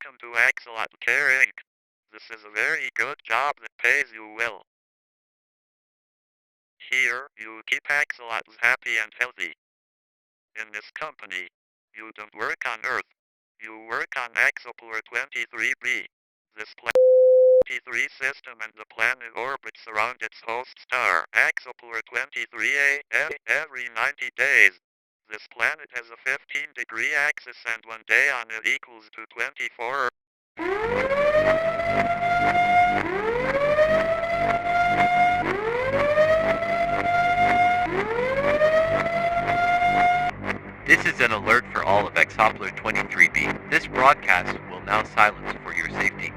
Welcome to Axolotl Care Inc. This is a very good job that pays you well. Here, you keep axolotls happy and healthy. In this company, you don't work on Earth. You work on Axopler 23b. This planet 23 system and the planet orbits around its host star, Axopler 23a, every 90 days. This planet has a 15-degree axis and 1 day on it equals to 24. This is an alert for all of Axopler 23b. This broadcast will now silence for your safety.